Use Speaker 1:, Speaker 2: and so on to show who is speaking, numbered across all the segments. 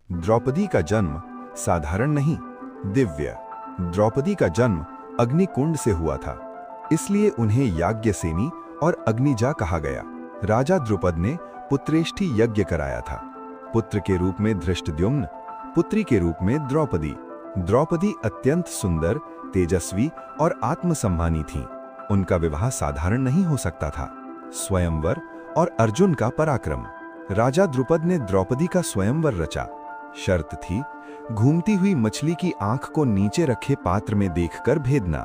Speaker 1: द्रौपदी का जन्म साधारण नहीं, दिव्य। द्रौपदी का जन्म अग्निकुंड से हुआ था, इसलिए उन्हें याज्ञसेनी और अग्निजा कहा गया। राजा द्रुपद ने पुत्रेष्ठि यज्ञ कराया था। पुत्र के रूप में धृष्टद्युम्न, पुत्री के रूप में द्रौपदी। द्रौपदी अत्यंत सुंदर, तेजस्वी और आत्मसम्मानी थीं। उनका विवाह साधारण नहीं हो सकता था। स्वयंवर और अर्जुन का पराक्रम। राजा द्रुपद ने द्रौपदी का स्वयंवर रचा। शर्त थी, घूमती हुई मछली की आंख को नीचे रखे पात्र में देखकर भेदना।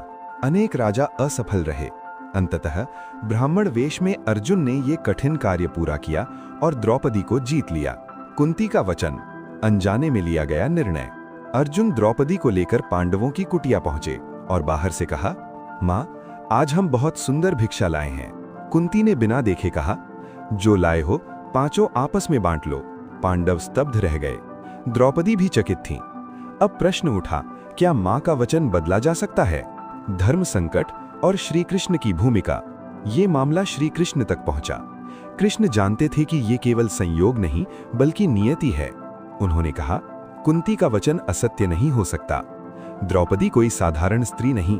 Speaker 1: अनेक राजा असफल रहे। अंततः ब्राह्मण वेश में अर्जुन ने ये कठिन कार्य पूरा किया और द्रौपदी को जीत लिया। कुंती का वचन, अनजाने में लिया गया निर्णय। अर्जुन द्रौपदी को लेकर पांडवों की कुटिया पहुंचे और बाहर से कहा, मां, आज हम बहुत सुंदर भिक्षा लाए हैं। कुंती ने बिना देखे कहा, जो लाए हो पांचों आपस में बांट लो। पांडव स्तब्ध रह गए। द्रौपदी भी चकित थीं। अब प्रश्न उठा, क्या मां का वचन बदला जा सकता है? धर्म संकट और श्री कृष्ण की भूमिका। ये मामला श्री कृष्ण तक पहुंचा। कृष्ण जानते थे कि ये केवल संयोग नहीं बल्कि नियति है। उन्होंने कहा, कुंती का वचन असत्य नहीं हो सकता। द्रौपदी कोई साधारण स्त्री नहीं,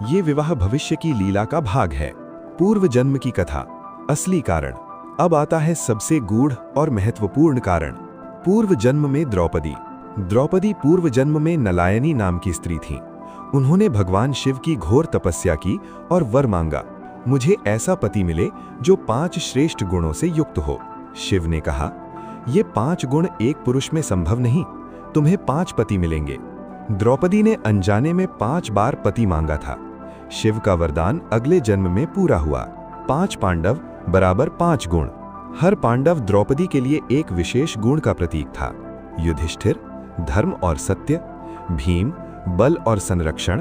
Speaker 1: ये विवाह भविष्य की लीला का भाग है। पूर्व जन्म की कथा, असली कारण। अब आता है सबसे गूढ़ और महत्वपूर्ण कारण। पूर्व जन्म में द्रौपदी पूर्व जन्म में नलायनी नाम की स्त्री थी। उन्होंने भगवान शिव की घोर तपस्या की और वर मांगा, मुझे ऐसा पति मिले जो 5 श्रेष्ठ गुणों से युक्त हो। शिव ने कहा, ये 5 गुण एक पुरुष में संभव नहीं, तुम्हें 5 पति मिलेंगे। द्रौपदी ने अनजाने में 5 बार पति मांगा था। शिव का वरदान अगले जन्म में पूरा हुआ। 5 पांडव बराबर 5 गुण। हर पांडव द्रौपदी के लिए एक विशेष गुण का प्रतीक था। युधिष्ठिर धर्म और सत्य, भीम बल और संरक्षण,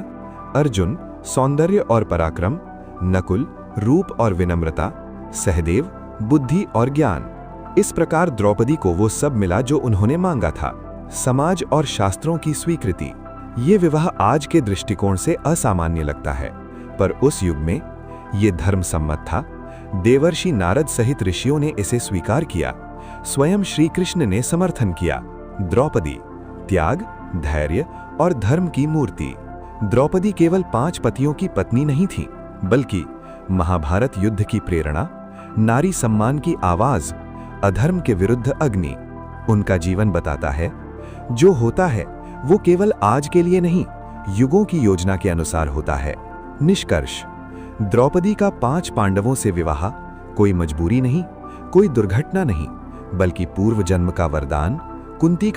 Speaker 1: अर्जुन सौंदर्य और पराक्रम, नकुल रूप और विनम्रता, सहदेव बुद्धि और ज्ञान। इस प्रकार द्रौपदी को वो सब मिला जो उन्होंने मांगा था। समाज और शास्त्रों की स्वीकृति। ये विवाह आज के दृष्टिकोण से असामान्य लगता है, पर उस युग में ये धर्म सम्मत था। देवर्षि नारद सहित ऋषियों ने इसे स्वीकार किया। स्वयं श्री कृष्ण ने समर्थन किया। द्रौपदी त्याग, धैर्य और धर्म की मूर्ति। द्रौपदी केवल 5 पतियों की पत्नी नहीं थी, बल्कि महाभारत युद्ध की प्रेरणा, नारी सम्मान की आवाज, अधर्म के विरुद्ध अग्नि। उनका जीवन बताता है, जो होता है वो केवल आज के लिए नहीं, युगों की योजना के अनुसार होता है। निष्कर्ष, द्रौपदी का 5 पांडवों से विवाह कोई मजबूरी नहीं, कोई दुर्घटना नहीं, बल्कि पूर्व जन्म का वरदान, कुंती का